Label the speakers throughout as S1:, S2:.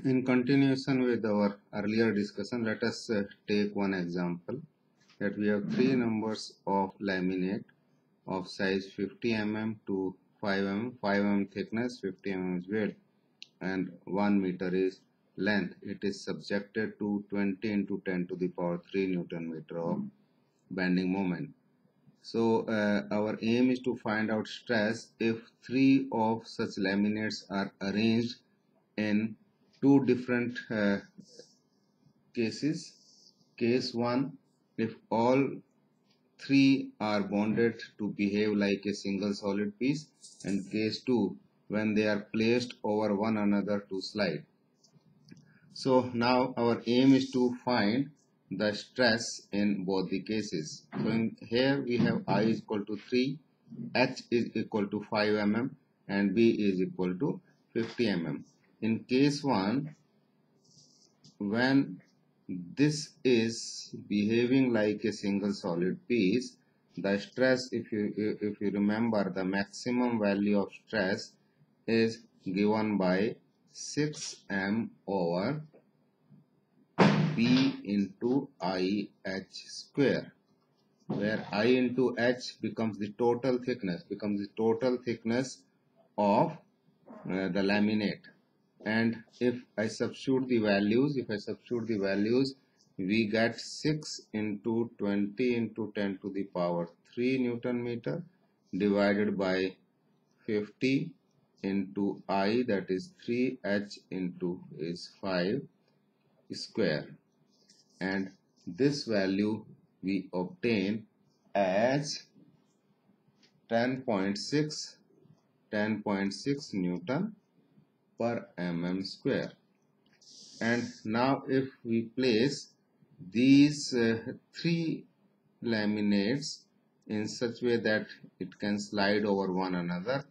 S1: In continuation with our earlier discussion, let us take one example that we have three numbers of laminate of size 50 mm to 5 mm, 5 mm thickness, 50 mm is width, and 1 meter is length. It is subjected to 20 into 10 to the power 3 Newton meter of bending moment. So our aim is to find out stress if three of such laminates are arranged in two different cases. Case 1, if all three are bonded to behave like a single solid piece, and case 2, when they are placed over one another to slide. So now our aim is to find the stress in both the cases. So in here we have I is equal to 3, H is equal to 5 mm and B is equal to 50 mm. In case 1, when this is behaving like a single solid piece, the stress, if you remember, the maximum value of stress is given by 6m over B into IH square, where I into H becomes the total thickness, of the laminate. And if I substitute the values, we get 6 into 20 into 10 to the power 3 Newton meter divided by 50 into I, that is 3H into is 5 square, and this value we obtain as 10.6 Newton per mm square. And now if we place these three laminates in such way that it can slide over one another,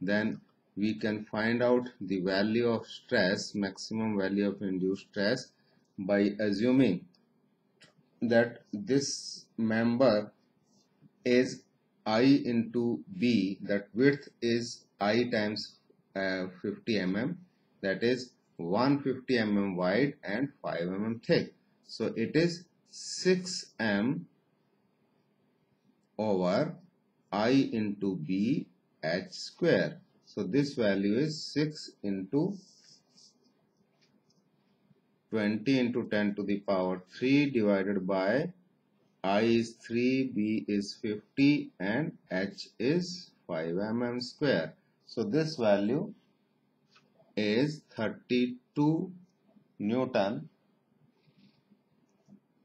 S1: then we can find out the value of stress, maximum value of induced stress, by assuming that this member is I into B, that width is I times 50 mm, that is 150 mm wide and 5 mm thick. So it is 6m over I into B H square. So this value is 6 into 20 into 10 to the power 3 divided by I is 3, B is 50 and H is 5 mm square. So this value is 32 Newton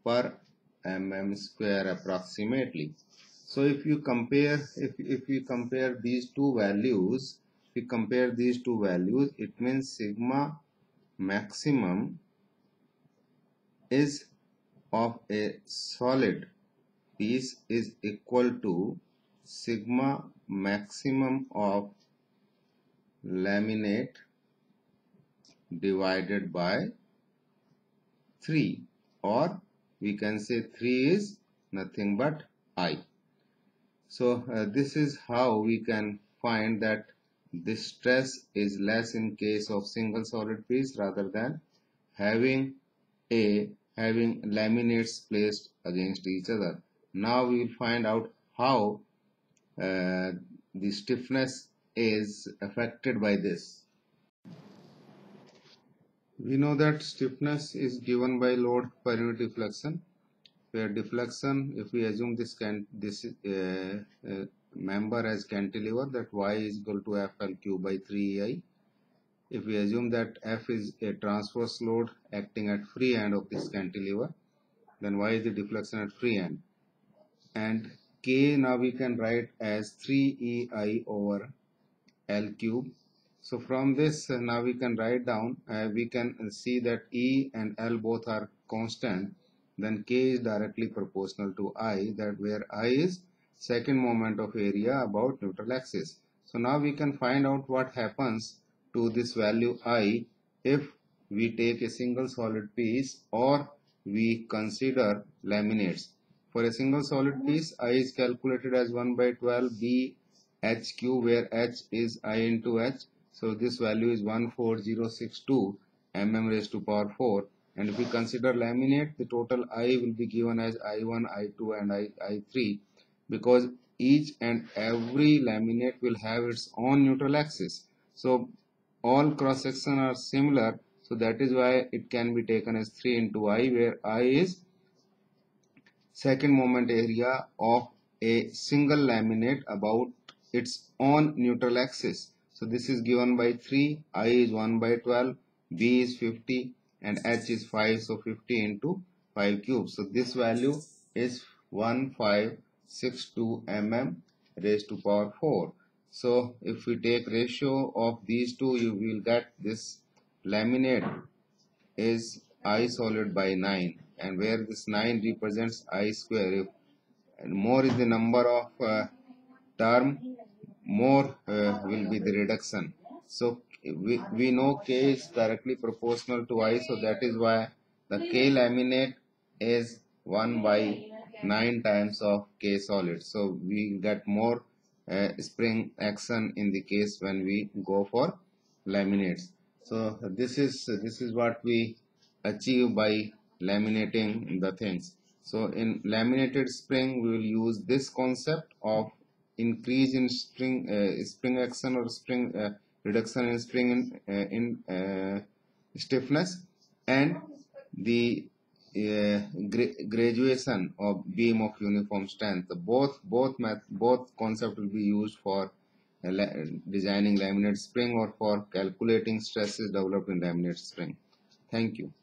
S1: per mm square approximately. So if you compare, if we compare these two values, it means sigma maximum is of a solid piece is equal to sigma maximum of laminate divided by 3, or we can say 3 is nothing but I. So this is how we can find that this stress is less in case of single solid piece rather than having laminates placed against each other. Now we will find out how the stiffness is affected by this. We know that stiffness is given by load per unit deflection, where deflection, if we assume this member as cantilever, that y is equal to FL by 3EI. If we assume that F is a transverse load acting at free end of this cantilever, then y is the deflection at free end. And K now we can write as 3EI over L cube. So from this now we can write down, we can see that E and L both are constant, then K is directly proportional to I, that where I is second moment of area about neutral axis. So now we can find out what happens to this value I if we take a single solid piece or we consider laminates. For a single solid piece, I is calculated as 1 by 12 B HQ, where H is I into H. So this value is 14062, mm raised to power 4. And if we consider laminate, the total I will be given as I1, I2 and I3, because each and every laminate will have its own neutral axis. So all cross section are similar, so that is why it can be taken as 3 into I, where I is second moment area of a single laminate about its own neutral axis. So this is given by 3, I is 1 by 12, B is 50 and H is 5, so 50 into 5 cubes. So this value is 1562 mm raised to power 4. So if we take ratio of these two, you will get this laminate is I solid by 9, and where this 9 represents I square. If and more is the number of term, more will be the reduction. So we know K is directly proportional to I, so that is why the K laminate is 1 by 9 times of K solid. So we get more spring action in the case when we go for laminates. So this is what we achieve by laminating the things. So in laminated spring we will use this concept of increase in spring action or spring reduction in spring in stiffness, and the graduation of beam of uniform strength. Both concept will be used for designing laminate spring or for calculating stresses developed in laminate spring. Thank you.